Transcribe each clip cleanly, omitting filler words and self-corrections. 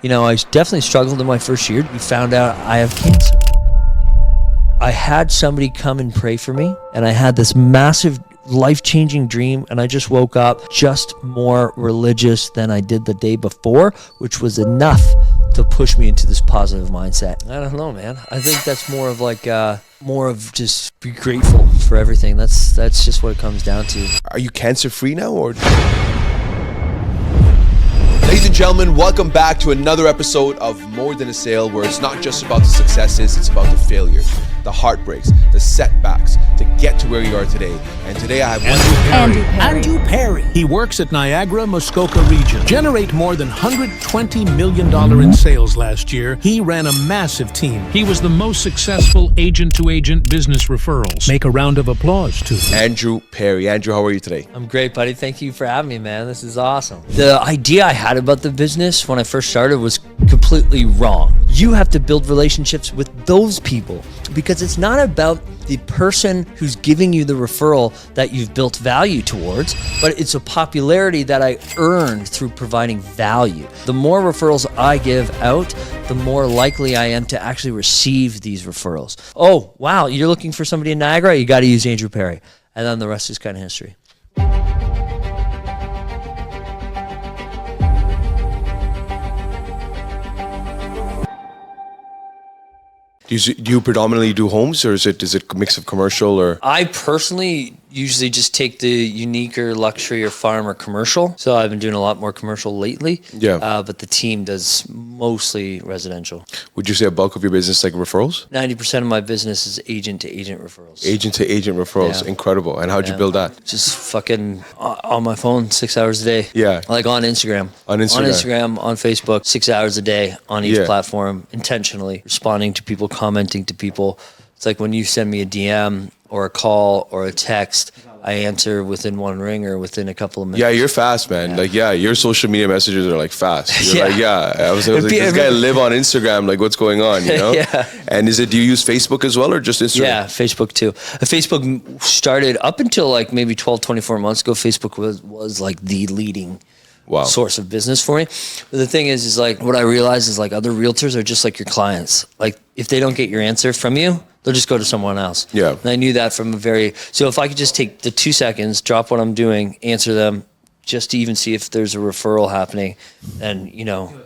You know, I definitely struggled in my first year. We found out I have cancer. I had somebody come and pray for me, and I had this massive life-changing dream, and I just woke up just more religious than I did the day before, which was enough to push me into this positive mindset. I don't know, man. I think that's more of just be grateful for everything. That's just what it comes down to. Are you cancer-free now, or? Ladies and gentlemen, welcome back to another episode of More Than a Sale, where it's not just about the successes, it's about the failures, the heartbreaks, the setbacks to get to where you are today. And today I have Andrew Perrie. He works at Niagara, Muskoka region. Generate more than $120 million in sales last year. He ran a massive team. He was the most successful agent-to-agent business referrals. Make a round of applause to Andrew Perrie. Andrew, how are you today? I'm great, buddy. Thank you for having me, man. This is awesome. The idea I had about the business when I first started was completely wrong. You have to build relationships with those people, because it's not about the person who's giving you the referral that you've built value towards, but it's a popularity that I earned through providing value. The more referrals I give out, the more likely I am to actually receive these referrals. Oh, wow, you're looking for somebody in Niagara? You got to use Andrew Perrie. And then the rest is kind of history. Do you predominantly do homes, or is it a mix of commercial or? I personally usually just take the unique or luxury or farm or commercial. So I've been doing a lot more commercial lately. Yeah. But the team does mostly residential. Would you say a bulk of your business like referrals? 90% of my business is agent to agent referrals. Agent to agent referrals. Yeah. Incredible. And how'd you build that? Just fucking on my phone 6 hours a day. Yeah. Like on Instagram. On Instagram, on Facebook, 6 hours a day on each platform, intentionally responding to people, commenting to people. It's like when you send me a DM or a call or a text, I answer within one ring or within a couple of minutes. Yeah, you're fast, man. Your social media messages are like fast. You're I was like, this guy live on Instagram, like what's going on, you know? Yeah. And do you use Facebook as well, or just Instagram? Yeah, Facebook too. Facebook started up until like maybe 12, 24 months ago. Facebook was like the leading source of business for me. But the thing is like what I realized is like other realtors are just like your clients. Like if they don't get your answer from you, they'll just go to someone else. Yeah. And I knew that so if I could just take the 2 seconds, drop what I'm doing, answer them, just to even see if there's a referral happening, then,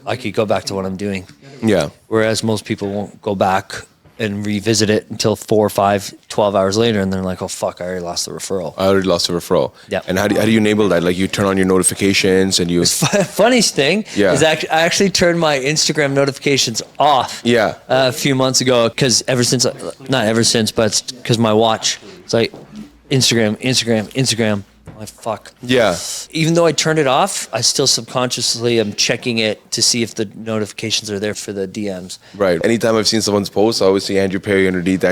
I could go back to what I'm doing. Yeah. Whereas most people won't go back and revisit it until 4 or 5, 12 hours later, and they're like, oh fuck, I already lost the referral. Yeah. And how do you enable that? Like you turn on your notifications and you... Funniest thing is I actually turned my Instagram notifications off a few months ago, because not ever since, but it's because my watch, it's like Instagram. Like, fuck. Yeah. Even though I turned it off, I still subconsciously am checking it to see if the notifications are there for the DMs. Right. Anytime I've seen someone's post, I always see Andrew Perrie underneath,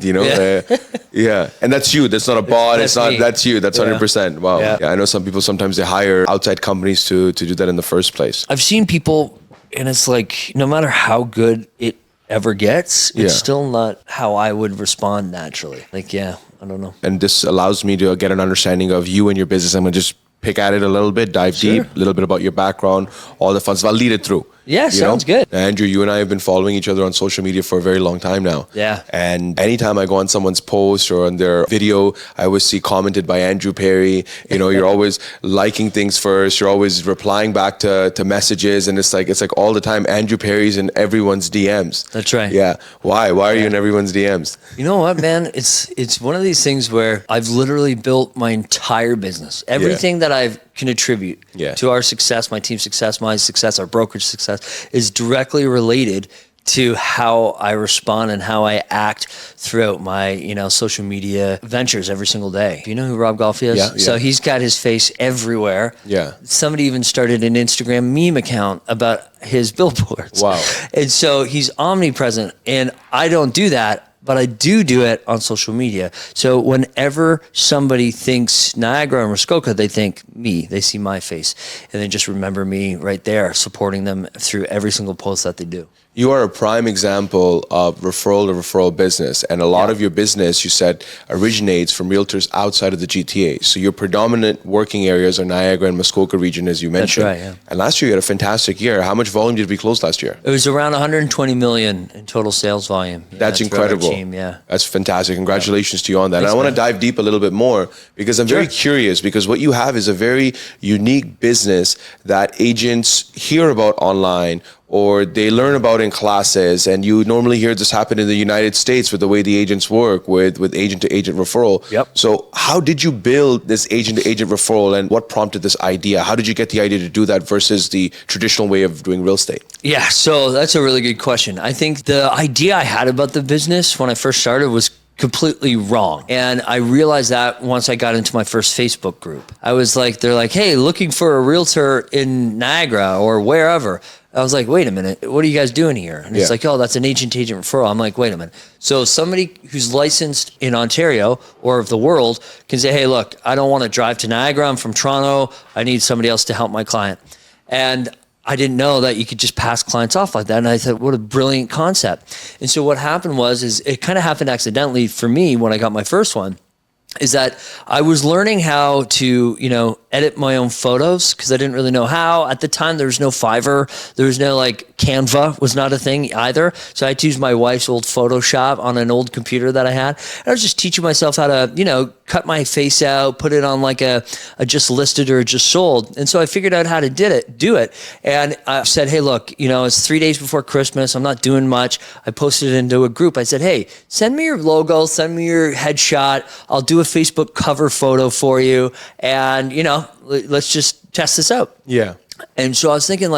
Yeah. Yeah. And that's you. That's not a bot. That's you. That's 100%. Wow. Yeah. I know some people, sometimes they hire outside companies to do that in the first place. I've seen people, and it's like, no matter how good it ever gets, it's still not how I would respond naturally. Like, I don't know. And this allows me to get an understanding of you and your business. I'm going to just pick at it a little bit, dive deep, a little bit about your background, all the fun stuff. I'll lead it through. Yeah, sounds good. Andrew, you and I have been following each other on social media for a very long time now. Yeah. And anytime I go on someone's post or on their video, I always see commented by Andrew Perrie. You're always liking things first. You're always replying back to messages. And it's like all the time, Andrew Perrie's in everyone's DMs. That's right. Yeah. Why? Why are you in everyone's DMs? You know what, man? It's one of these things where I've literally built my entire business. Everything that I can attribute to our success, my team's success, my success, our brokerage success, is directly related to how I respond and how I act throughout my, social media ventures every single day. Do you know who Rob Golfi is? Yeah. So he's got his face everywhere. Yeah. Somebody even started an Instagram meme account about his billboards. Wow. And so he's omnipresent, and I don't do that, but I do it on social media. So whenever somebody thinks Niagara and Muskoka, they think me, they see my face, and they just remember me right there, supporting them through every single post that they do. You are a prime example of referral to referral business. And a lot of your business, you said, originates from realtors outside of the GTA. So your predominant working areas are Niagara and Muskoka region, as you mentioned. That's right, yeah. And last year you had a fantastic year. How much volume did we close last year? It was around 120 million in total sales volume. Yeah, that's incredible. Team, yeah. That's fantastic. Congratulations to you on that. Thanks, and I want to man. dive deep a little bit more because I'm very curious, because what you have is a very unique business that agents hear about online or they learn about in classes, and you normally hear this happen in the United States with the way the agents work with agent-to-agent referral. Yep. So how did you build this agent-to-agent referral, and what prompted this idea? How did you get the idea to do that versus the traditional way of doing real estate? Yeah, so that's a really good question. I think the idea I had about the business when I first started was completely wrong. And I realized that once I got into my first Facebook group. I was like, they're like, hey, looking for a realtor in Niagara or wherever. I was like, wait a minute, what are you guys doing here? And it's like, oh, that's an agent-to-agent referral. I'm like, wait a minute. So somebody who's licensed in Ontario or of the world can say, hey, look, I don't want to drive to Niagara. I'm from Toronto. I need somebody else to help my client. And I didn't know that you could just pass clients off like that. And I thought, what a brilliant concept. And so what happened is it kind of happened accidentally for me when I got my first one, is that I was learning how to, edit my own photos because I didn't really know how. At the time, there was no Fiverr. There was no Canva was not a thing either. So I had to use my wife's old Photoshop on an old computer that I had. And I was just teaching myself how to, cut my face out, put it on a just listed or just sold. And so I figured out how to do it. And I said, hey, look, it's 3 days before Christmas. I'm not doing much. I posted it into a group. I said, hey, send me your logo, send me your headshot. I'll do a Facebook cover photo for you. And, let's just test this out. Yeah. And so I was thinking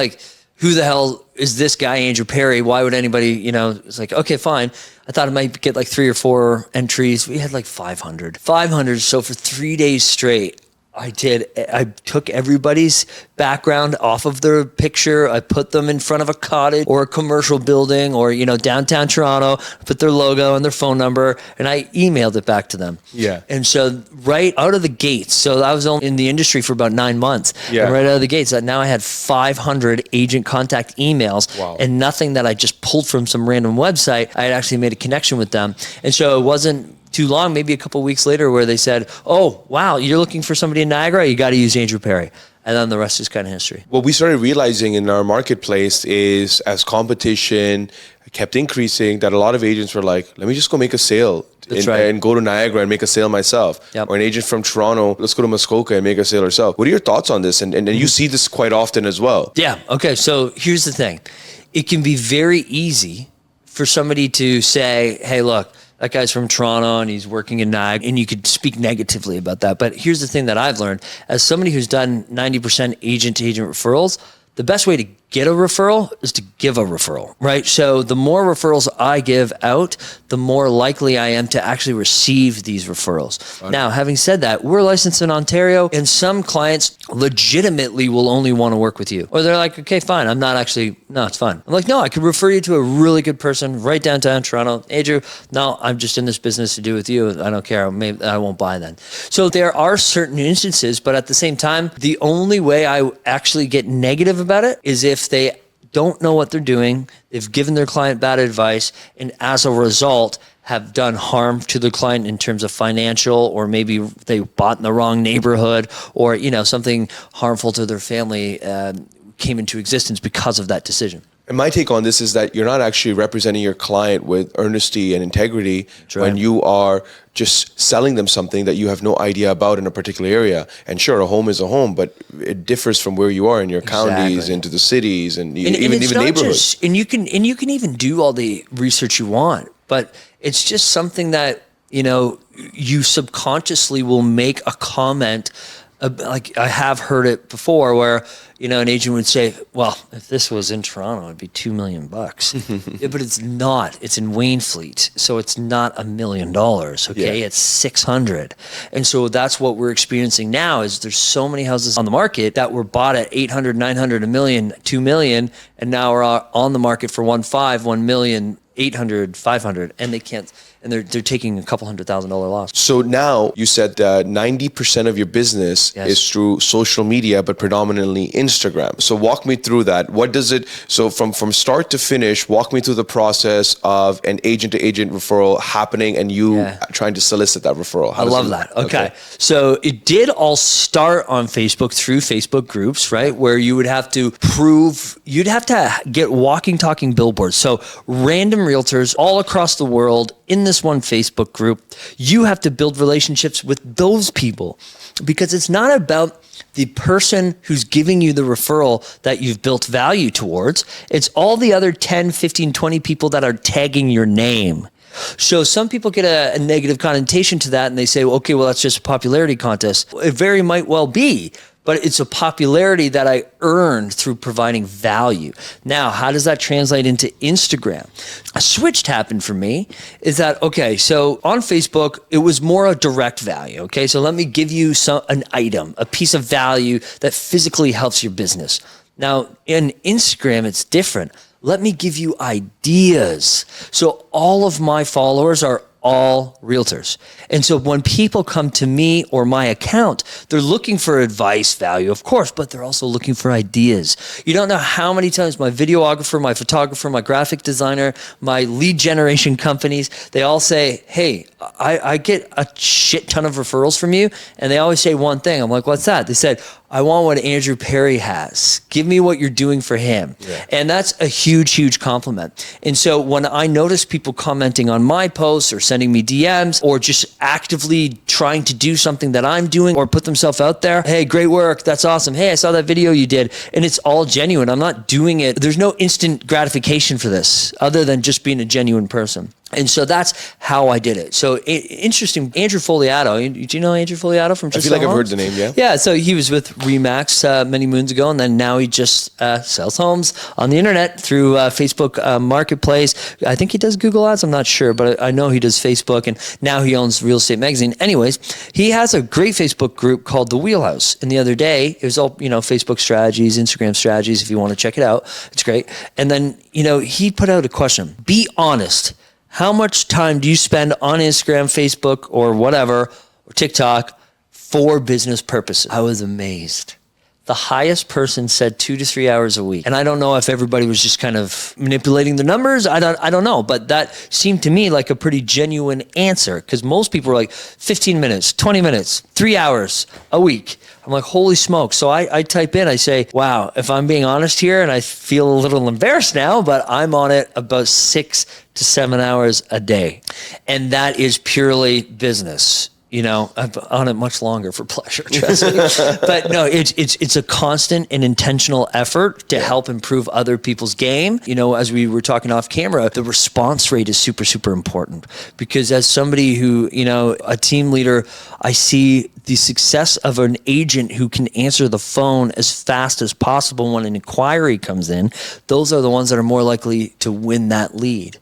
who the hell is this guy, Andrew Perrie? Why would anybody, it's like, okay, fine. I thought I might get 3 or 4 entries. We had 500. 500. So for 3 days straight, I took everybody's background off of their picture. I put them in front of a cottage or a commercial building or, downtown Toronto, put their logo and their phone number, and I emailed it back to them. Yeah. And so right out of the gates, so I was only in the industry for about 9 months. Yeah. And right out of the gates, now I had 500 agent contact emails. Wow. And nothing that I just pulled from some random website. I had actually made a connection with them. And so it wasn't too long, maybe a couple of weeks later, where they said, oh, wow, you're looking for somebody in Niagara? You got to use Andrew Perrie. And then the rest is kind of history. What we started realizing in our marketplace is, as competition kept increasing, that a lot of agents were like, let me just go make a sale and go to Niagara and make a sale myself. Yep. Or an agent from Toronto, let's go to Muskoka and make a sale ourselves. What are your thoughts on this? And you see this quite often as well. Yeah. Okay. So here's the thing. It can be very easy for somebody to say, hey, look, that guy's from Toronto and he's working in Niagara, and you could speak negatively about that. But here's the thing that I've learned. As somebody who's done 90% agent-to-agent referrals, the best way to get a referral is to give a referral, right? So the more referrals I give out, the more likely I am to actually receive these referrals. Now, having said that, we're licensed in Ontario, and some clients legitimately will only want to work with you. Or they're like, okay, fine. It's fine. I'm like, no, I could refer you to a really good person right downtown Toronto. Andrew, no, I'm just in this business to do with you. I don't care. Maybe I won't buy then. So there are certain instances, but at the same time, the only way I actually get negative about it is if they don't know what they're doing, they've given their client bad advice, and as a result have done harm to the client in terms of financial, or maybe they bought in the wrong neighborhood, or something harmful to their family came into existence because of that decision. And my take on this is that you're not actually representing your client with earnesty and integrity when you are just selling them something that you have no idea about in a particular area. And sure, a home is a home, but it differs from where you are in your counties into the cities and even neighborhoods. And you can even do all the research you want, but it's just something that you subconsciously will make a comment. Like I have heard it before where, an agent would say, well, if this was in Toronto, it'd be $2 million. Yeah, but it's not. It's in Waynfleet. So it's not $1 million. Okay. Yeah. It's 600. And so that's what we're experiencing now is there's so many houses on the market that were bought at 800, 900, $1 million, $2 million. And now are on the market for 1.5, $1 million. 800, 500, and they can't, and they're taking a couple $100,000 loss. So now you said 90% of your business is through social media, but predominantly Instagram. So walk me through that. What does it, so from start to finish, walk me through the process of an agent to agent referral happening and you trying to solicit that referral. I love that. Okay. So it did all start on Facebook through Facebook groups, right? Where you would have to prove, you'd have to get walking, talking billboards. So random realtors all across the world in this one Facebook group, you have to build relationships with those people because it's not about the person who's giving you the referral that you've built value towards. It's all the other 10, 15, 20 people that are tagging your name. So some people get a negative connotation to that and they say, well, okay, well, that's just a popularity contest. It very might well be, but it's a popularity that I earned through providing value. Now, how does that translate into Instagram? A switch happened for me is that, okay, so on Facebook, it was more a direct value, okay? So let me give you an item, a piece of value that physically helps your business. Now, in Instagram, it's different. Let me give you ideas. So all of my followers are all realtors. And so when people come to me or my account, they're looking for advice, value, of course, but they're also looking for ideas. You don't know how many times my videographer, my photographer, my graphic designer, my lead generation companies, they all say, hey, I get a shit ton of referrals from you. And they always say one thing. I'm like, what's that? They said, I want what Andrew Perrie has. Give me what you're doing for him. Yeah. And that's a huge, huge compliment. And so when I notice people commenting on my posts or sending me DMs or just actively trying to do something that I'm doing or put themselves out there, hey, great work. That's awesome. Hey, I saw that video you did. And it's all genuine. I'm not doing it. There's no instant gratification for this other than just being a genuine person. And so that's how I did it. So interesting. Andrew Foliato. Do you know Andrew Foliato from Just I feel like Sell I've heard Homes? the name, yeah. Yeah, so he was with Remax many moons ago, and then now he just sells homes on the internet through Facebook Marketplace. I think he does Google Ads. I'm not sure, but I know he does Facebook, and now he owns Real Estate Magazine. Anyways, he has a great Facebook group called The Wheelhouse. And the other day, it was all, Facebook strategies, Instagram strategies, if you want to check it out. It's great. And then, he put out a question. Be honest. How much time do you spend on Instagram, Facebook, or whatever, or TikTok for business purposes? I was amazed. The highest person said 2 to 3 hours a week. And I don't know if everybody was just kind of manipulating the numbers. I don't know. But that seemed to me like a pretty genuine answer because most people were like 15 minutes, 20 minutes, 3 hours a week. I'm like, holy smoke. So I type in, I say, wow, if I'm being honest here, and I feel a little embarrassed now, but I'm on it about 6 to 7 hours a day. And that is purely business. I'm on it much longer for pleasure, trust me. But no, it's a constant and intentional effort to help improve other people's game. As we were talking off camera, the response rate is super, super important because as somebody who, a team leader, I see the success of an agent who can answer the phone as fast as possible when an inquiry comes in. Those are the ones that are more likely to win that lead.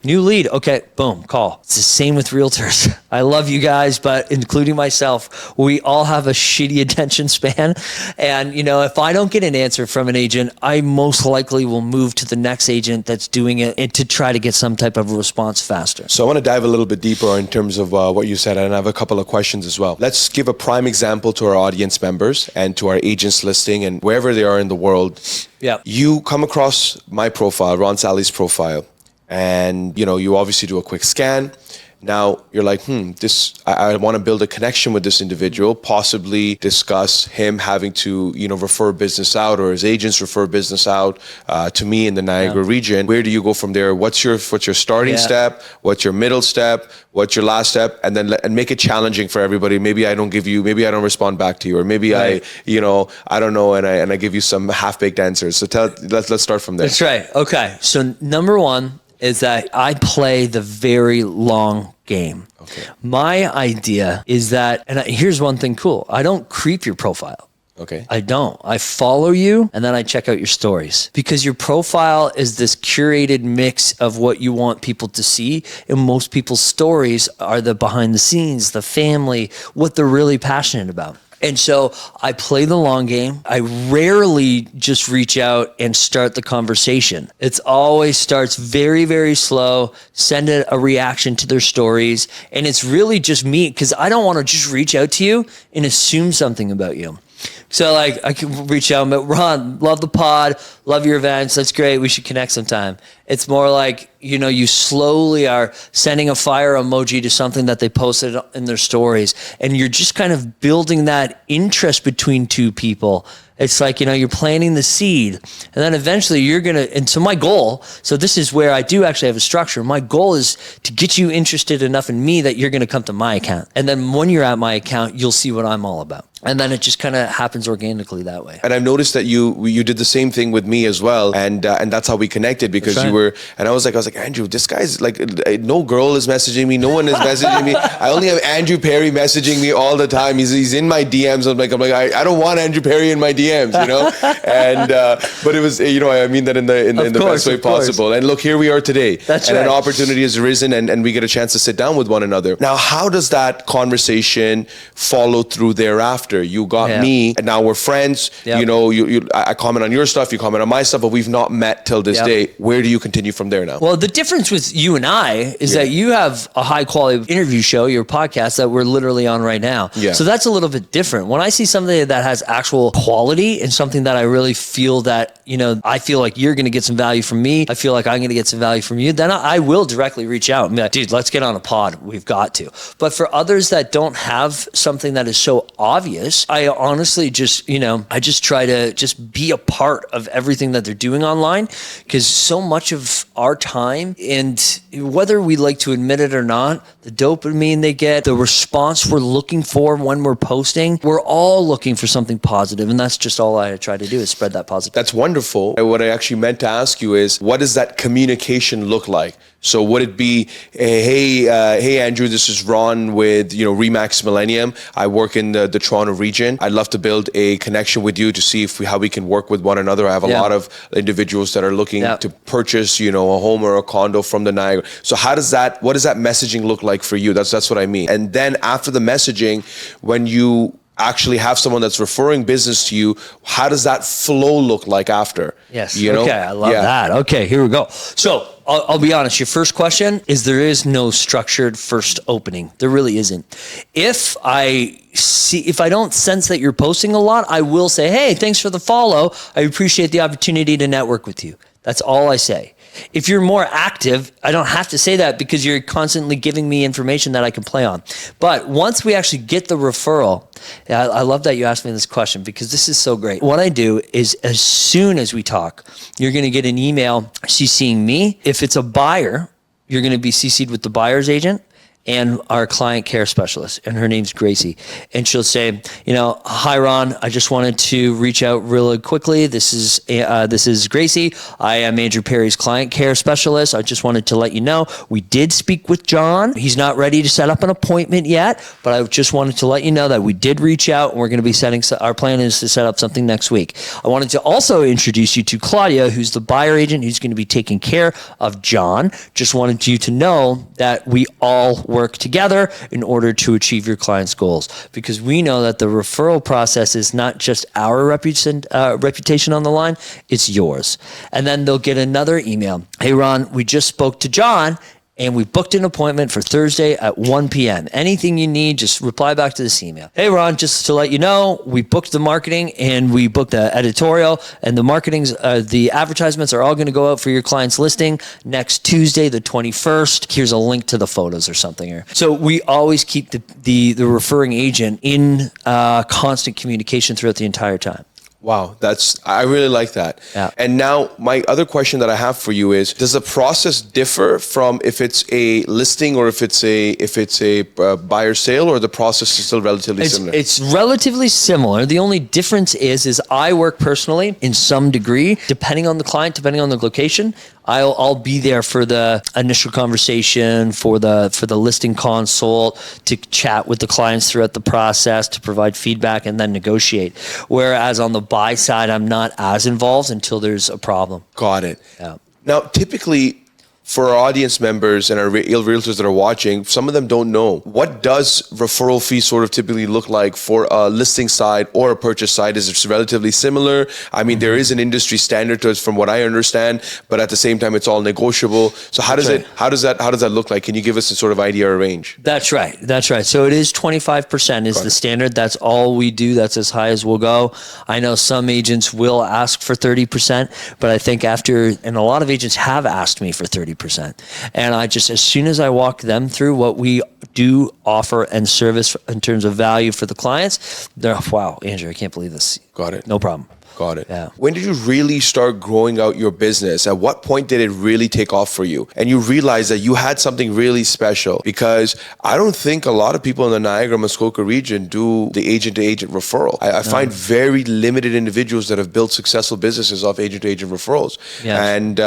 New lead. Okay, boom, call. It's the same with realtors. I love you guys, but including myself, we all have a shitty attention span. And, if I don't get an answer from an agent, I most likely will move to the next agent that's doing it and to try to get some type of response faster. So I want to dive a little bit deeper in terms of what you said, and I have a couple of questions as well. Let's give a prime example to our audience members and to our agents listening and wherever they are in the world. Yeah. You come across my profile, Ron Sally's profile. And, you obviously do a quick scan. Now you're like, I want to build a connection with this individual, possibly discuss him having to, refer business out or his agents refer business out to me in the Niagara region. Where do you go from there? What's your starting step? What's your middle step? What's your last step? And then and make it challenging for everybody. Maybe I don't respond back to you, or maybe I don't know. And I give you some half-baked answers. So let's start from there. That's right. Okay. So number one is that I play the very long game. Okay. My idea is that, and here's one thing cool. I don't creep your profile. Okay. I don't. I follow you and then I check out your stories because your profile is this curated mix of what you want people to see. And most people's stories are the behind the scenes, the family, what they're really passionate about. And so I play the long game. I rarely just reach out and start the conversation. It always starts very, very slow, send a reaction to their stories. And it's really just me, because I don't want to just reach out to you and assume something about you. So like I can reach out, but Ron, love the pod, love your events. That's great. We should connect sometime. It's more like, you slowly are sending a fire emoji to something that they posted in their stories. And you're just kind of building that interest between two people. It's like, you're planting the seed, and then eventually you're going to, and so my goal, so this is where I do actually have a structure. My goal is to get you interested enough in me that you're going to come to my account. And then when you're at my account, you'll see what I'm all about. And then it just kind of happens organically that way. And I've noticed that you did the same thing with me as well, and that's how we connected, because you were, and I was like, Andrew, this guy's like, no girl is messaging me, no one is messaging me. I only have Andrew Perrie messaging me all the time. He's in my DMs. I'm like, I don't want Andrew Perrie in my DMs, And but it was, I mean that in the best way possible. And look, here we are today. That's and right. An opportunity has arisen, and we get a chance to sit down with one another. Now, how does that conversation follow through thereafter? You got me, and now we're friends. Yep. I comment on your stuff, you comment on my stuff, but we've not met till this day. Where do you continue from there now? Well, the difference with you and I is that you have a high quality interview show, your podcast that we're literally on right now. Yeah. So that's a little bit different. When I see something that has actual quality and something that I really feel that, I feel like you're going to get some value from me, I feel like I'm going to get some value from you, then I will directly reach out and be like, dude, let's get on a pod. We've got to. But for others that don't have something that is so obvious, I honestly just, I just try to just be a part of everything that they're doing online, because so much of our time, and whether we like to admit it or not, the dopamine they get, the response we're looking for when we're posting, we're all looking for something positive. And that's just all I try to do, is spread that positive. That's wonderful. What I actually meant to ask you is, what does that communication look like? So would it be, hey, Andrew, this is Ron with, Remax Millennium. I work in the Toronto region. I'd love to build a connection with you to see how we can work with one another. I have a lot of individuals that are looking to purchase, a home or a condo from the Niagara. So what does that messaging look like for you? That's what I mean. And then after the messaging, when you actually have someone that's referring business to you, how does that flow look like after? Yes. Okay, I love that. Okay, here we go. So I'll be honest. Your first question is, there is no structured first opening. There really isn't. If I don't sense that you're posting a lot, I will say, hey, thanks for the follow. I appreciate the opportunity to network with you. That's all I say. If you're more active, I don't have to say that, because you're constantly giving me information that I can play on. But once we actually get the referral, I love that you asked me this question, because this is so great. What I do is, as soon as we talk, you're going to get an email CCing me. If it's a buyer, you're going to be CC'd with the buyer's agent and our client care specialist, and her name's Gracie. And she'll say, hi, Ron, I just wanted to reach out really quickly. This is Gracie. I am Andrew Perrie's client care specialist. I just wanted to let you know, we did speak with John. He's not ready to set up an appointment yet, but I just wanted to let you know that we did reach out, and we're going to be our plan is to set up something next week. I wanted to also introduce you to Claudia, who's the buyer agent, who's going to be taking care of John. Just wanted you to know that we all work together in order to achieve your client's goals, because we know that the referral process is not just our reputation on the line, it's yours. And then they'll get another email. Hey, Ron, we just spoke to John, and we booked an appointment for Thursday at 1 p.m. Anything you need, just reply back to this email. Hey, Ron, just to let you know, we booked the marketing, and we booked the editorial, and the advertisements are all going to go out for your client's listing next Tuesday, the 21st. Here's a link to the photos or something here. So we always keep the referring agent in constant communication throughout the entire time. Wow, I really like that. Yeah. And now my other question that I have for you is, does the process differ from if it's a listing or if it's a buyer sale, or the process is still relatively similar? It's relatively similar. The only difference is I work personally in some degree, depending on the client, depending on the location. I'll be there for the initial conversation, for the listing consult, to chat with the clients throughout the process, to provide feedback, and then negotiate. Whereas on the buy side, I'm not as involved until there's a problem. Got it. Yeah. Now, typically, For our audience members and our realtors that are watching, some of them don't know. What does referral fee sort of typically look like for a listing side or a purchase side? Is it relatively similar? I mean, there is an industry standard to it from what I understand, but at the same time, it's all negotiable. So how does that look like? Can you give us a sort of idea or range? That's right. So it is 25% is the standard. That's all we do. That's as high as we'll go. I know some agents will ask for 30%, but I think and a lot of agents have asked me for 30%. And as soon as I walk them through what we do offer and service in terms of value for the clients, they're, wow, Andrew, I can't believe this. Got it. No problem. Got it. Yeah. When did you really start growing out your business? At what point did it really take off for you? And you realized that you had something really special, because I don't think a lot of people in the Niagara, Muskoka region do the agent-to-agent referral. I find very limited individuals that have built successful businesses off agent-to-agent referrals. Yes. And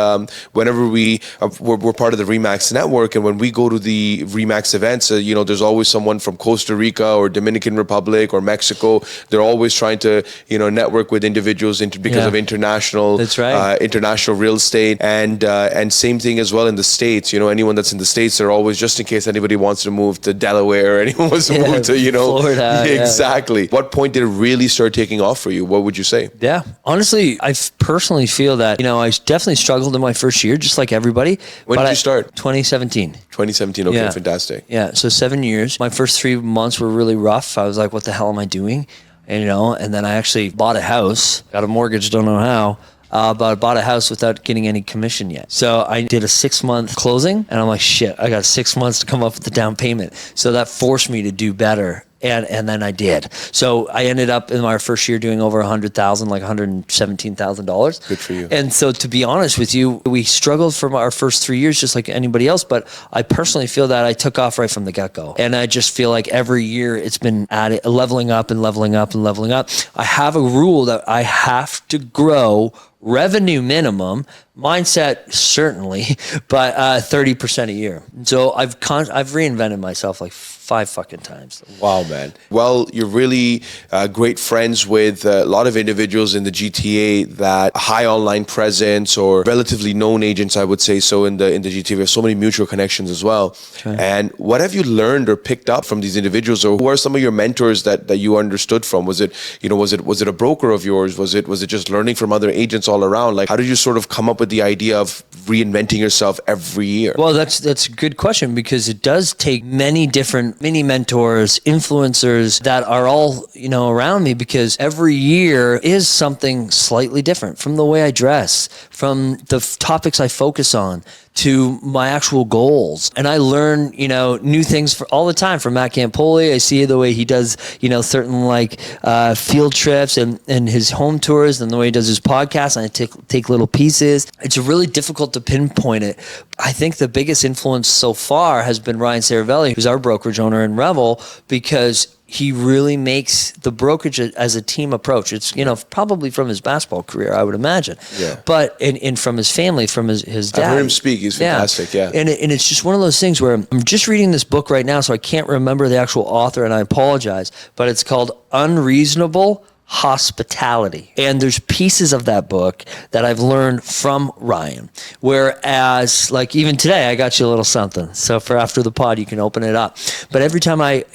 whenever we're part of the RE/MAX network, and when we go to the RE/MAX events, there's always someone from Costa Rica or Dominican Republic or Mexico. They're always trying to, network with individuals because of international, that's right. International real estate, and same thing as well in the States. Anyone that's in the States, they're always, just in case anybody wants to move to Delaware or anyone wants to move to, Florida. Exactly. What point did it really start taking off for you? What would you say? Yeah, honestly, I personally feel that I definitely struggled in my first year, just like everybody. When did you start? 2017. 2017. Okay, yeah. Fantastic. Yeah, so 7 years. My first 3 months were really rough. I was like, what the hell am I doing? And then I actually bought a house, got a mortgage, don't know how, but I bought a house without getting any commission yet. So I did a 6-month closing, and I'm like, shit, I got 6 months to come up with the down payment. So that forced me to do better. And then I did. So I ended up in my first year doing over $100,000, like $117,000. Good for you. And so, to be honest with you, we struggled for our first 3 years, just like anybody else. But I personally feel that I took off right from the get-go. And I just feel like every year it's been leveling up and leveling up and leveling up. I have a rule that I have to grow revenue minimum, mindset certainly, but 30% a year. So I've reinvented myself like 5 fucking times. Wow, man. Well, you're really great friends with a lot of individuals in the GTA that high online presence, or relatively known agents, I would say so, in the GTA. We have so many mutual connections as well. Okay. And what have you learned or picked up from these individuals, or who are some of your mentors that you understood from? Was it a broker of yours? Was it just learning from other agents all around? Like, how did you sort of come up with the idea of reinventing yourself every year? Well, that's a good question, because it does take many different mini mentors, influencers that are all, around me, because every year is something slightly different, from the way I dress, from the topics I focus on, to my actual goals. And I learn, new things all the time from Matt Campoli. I see the way he does, certain field trips and his home tours, and the way he does his podcast, and I take little pieces. It's really difficult to pinpoint it. I think the biggest influence so far has been Ryan Saravelli, who's our brokerage owner in Revel, because he really makes the brokerage as a team approach. It's, probably from his basketball career, I would imagine. Yeah. But, and from his family, from his dad. I've heard him speak. He's fantastic, yeah. And it's just one of those things where I'm just reading this book right now, so I can't remember the actual author, and I apologize, but it's called Unreasonable Hospitality. And there's pieces of that book that I've learned from Ryan. Whereas, even today, I got you a little something. So for after the pod, you can open it up. But every time I,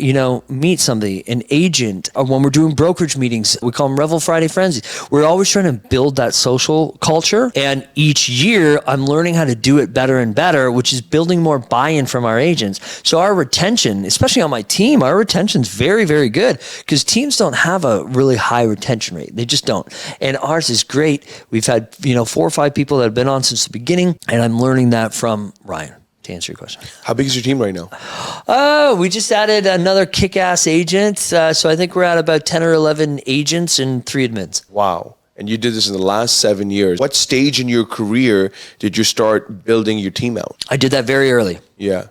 meet somebody, an agent, or when we're doing brokerage meetings, we call them Revel Friday Frenzy. We're always trying to build that social culture. And each year, I'm learning how to do it better and better, which is building more buy-in from our agents. So our retention, especially on my team, our retention's very, very good, because teams don't have a really high retention rate. They just don't. And ours is great. We've had, 4 or 5 people that have been on since the beginning, and I'm learning that from Ryan, to answer your question. How big is your team right now? We just added another kick-ass agent. So I think we're at about 10 or 11 agents and 3 admins. Wow. And you did this in the last 7 years. What stage in your career did you start building your team out? I did that very early. Yeah.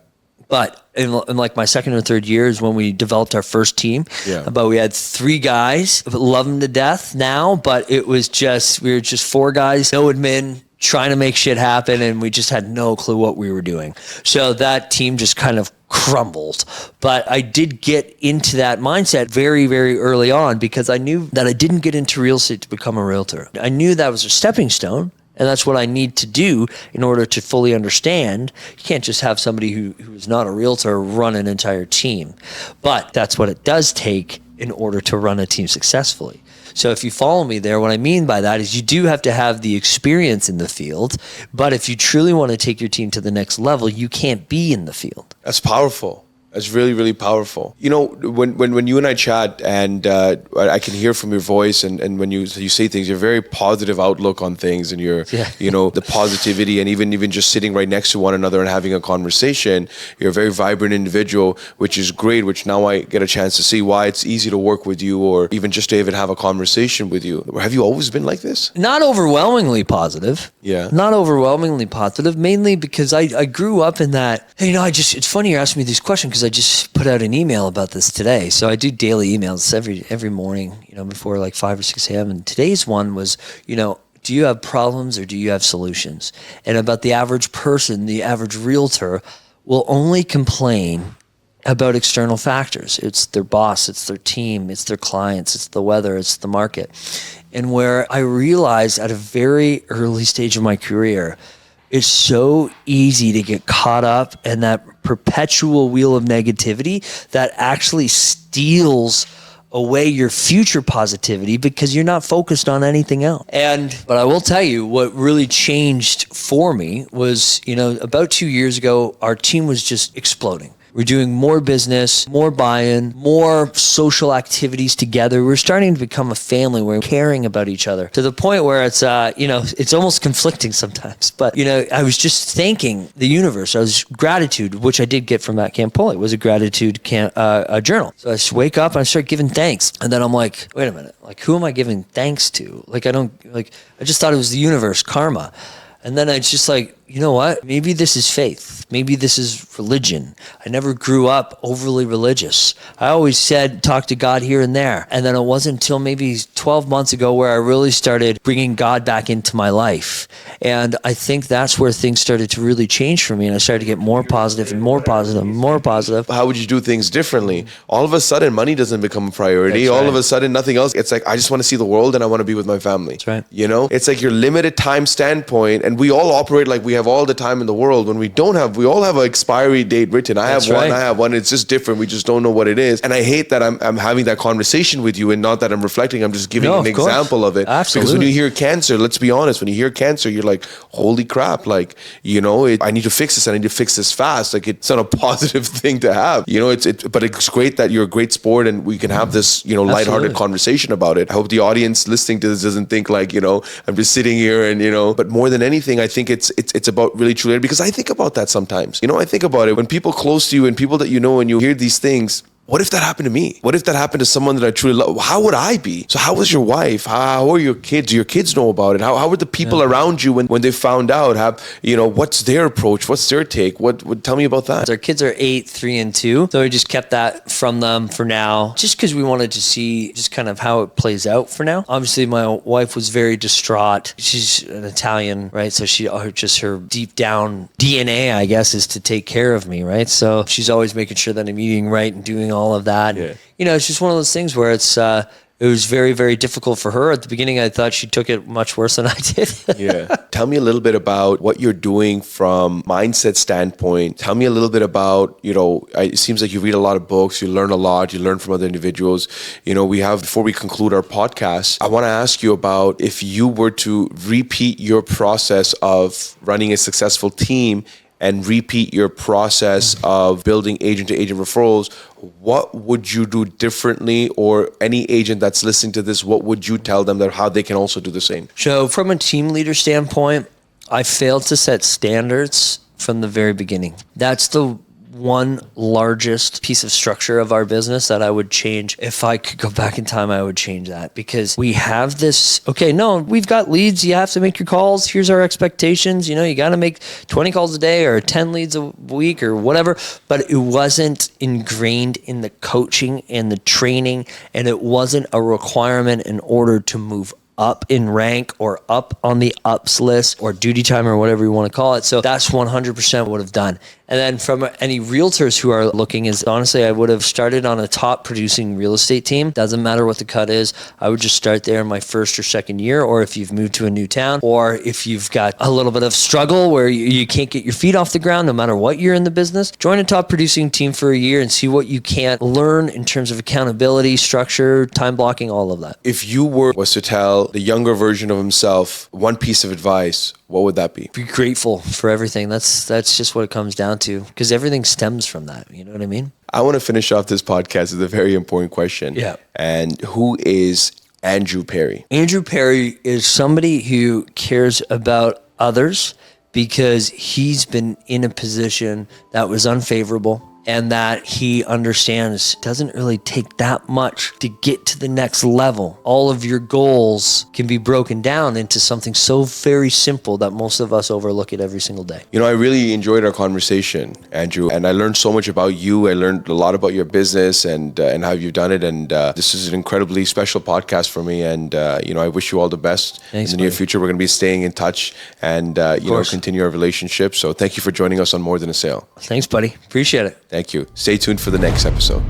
But in my second or third year is when we developed our first team. Yeah. But we had 3 guys, love them to death now, but we were just 4 guys, no admin, trying to make shit happen, and we just had no clue what we were doing. So that team just kind of crumbled. But I did get into that mindset very, very early on, because I knew that I didn't get into real estate to become a realtor. I knew that was a stepping stone. And that's what I need to do in order to fully understand. You can't just have somebody who is not a realtor run an entire team. But that's what it does take in order to run a team successfully. So if you follow me there, what I mean by that is you do have to have the experience in the field. But if you truly want to take your team to the next level, you can't be in the field. That's powerful. That's really, really powerful. You know, when you and I chat, and I can hear from your voice, and when you say things, you're very positive outlook on things, and you're, you know, the positivity, and even just sitting right next to one another and having a conversation, you're a very vibrant individual, which is great, which now I get a chance to see why it's easy to work with you, or even just to even have a conversation with you. Have you always been like this? Not overwhelmingly positive. Yeah. Not overwhelmingly positive, mainly because I grew up in that, you know, it's funny you're asking me these questions because I just put out an email about this today. So I do daily emails every morning, you know, before like 5 or 6 a.m. And today's one was, you know, do you have problems or do you have solutions? And about the average person, the average realtor will only complain about external factors. It's their boss, it's their team, it's their clients, it's the weather, it's the market. And where I realized at a very early stage of my career, it's so easy to get caught up in that perpetual wheel of negativity that actually steals away your future positivity because you're not focused on anything else. But I will tell you what really changed for me was, you know, about 2 years ago, our team was just exploding. We're doing more business, more buy-in, more social activities together. We're starting to become a family. We're caring about each other to the point where it's, you know, it's almost conflicting sometimes. But, you know, I was just thanking the universe. I was gratitude, which I did get from Matt Campoli. It was a gratitude a journal. So I just wake up and I start giving thanks. And then I'm like, wait a minute, like, who am I giving thanks to? Like, I just thought it was the universe, karma. And then it's just like, you know what? Maybe this is faith. Maybe this is religion. I never grew up overly religious. I always said, talk to God here and there. And then it wasn't until maybe 12 months ago where I really started bringing God back into my life. And I think that's where things started to really change for me. And I started to get more positive and more positive and more positive. How would you do things differently? All of a sudden, money doesn't become a priority. All of a sudden, nothing else. It's like, I just want to see the world and I want to be with my family. That's right. You know, it's like your limited time standpoint. And we all operate like we have all the time in the world when we don't have, we all have an expiry date written. I have one. It's just different. We just don't know what it is. And I hate that I'm having that conversation with you and not that I'm reflecting. I'm just giving an example of it. Absolutely. Because when you hear cancer, let's be honest, when you hear cancer, you're like, holy crap. Like, you know, I need to fix this. I need to fix this fast. Like, it's not a positive thing to have, you know, but it's great that you're a great sport and we can have this, you know, lighthearted conversation about it. I hope the audience listening to this doesn't think like, you know, I'm just sitting here and, you know, but more than anything, I think it's about really truly, because I think about that sometimes. You know, I think about it when people close to you and people that you know and you hear these things. What if that happened to me? What if that happened to someone that I truly love? How would I be? So how was your wife? How are your kids? Do your kids know about it? How were the people around you when they found out? You know, what's their approach? What's their take? Tell me about that. Our kids are 8, 3, and 2. So we just kept that from them for now, just because we wanted to see just kind of how it plays out for now. Obviously, my wife was very distraught. She's an Italian, right? So her deep down DNA, I guess, is to take care of me, right? So she's always making sure that I'm eating right and doing all of that. Yeah. You know, it's just one of those things where it was very, very difficult for her. At the beginning, I thought she took it much worse than I did. Yeah. Tell me a little bit about what you're doing from mindset standpoint. Tell me a little bit about, you know, it seems like you read a lot of books, you learn a lot, you learn from other individuals. You know, before we conclude our podcast, I want to ask you about if you were to repeat your process of running a successful team and repeat your process of building agent-to-agent referrals, what would you do differently? Or any agent that's listening to this, what would you tell them that how they can also do the same? So from a team leader standpoint, I failed to set standards from the very beginning. That's the one largest piece of structure of our business that I would change. If I could go back in time, I would change that, because we have this, we've got leads. You have to make your calls. Here's our expectations. You know, you got to make 20 calls a day or 10 leads a week or whatever, but it wasn't ingrained in the coaching and the training, and it wasn't a requirement in order to move up in rank or up on the ups list or duty time or whatever you want to call it. So that's 100% would have done. And then from any realtors who are looking is honestly, I would have started on a top producing real estate team. Doesn't matter what the cut is. I would just start there in my first or second year, or if you've moved to a new town, or if you've got a little bit of struggle where you can't get your feet off the ground, no matter what you're in the business, join a top producing team for a year and see what you can learn in terms of accountability, structure, time blocking, all of that. If you was to tell the younger version of himself one piece of advice, what would that be? Be grateful for everything. That's just what it comes down to, because everything stems from that. You know what I mean? I want to finish off this podcast with a very important question. Yeah. And who is Andrew Perrie? Andrew Perrie is somebody who cares about others because he's been in a position that was unfavorable, and that he understands doesn't really take that much to get to the next level. All of your goals can be broken down into something so very simple that most of us overlook it every single day. You know, I really enjoyed our conversation, Andrew, and I learned so much about you. I learned a lot about your business and how you've done it. And this is an incredibly special podcast for me. And, you know, I wish you all the best. Thanks, in the near buddy. future. We're going to be staying in touch and, you know, continue our relationship. So thank you for joining us on More Than a Sale. Thanks, buddy. Appreciate it. Thank you. Stay tuned for the next episode.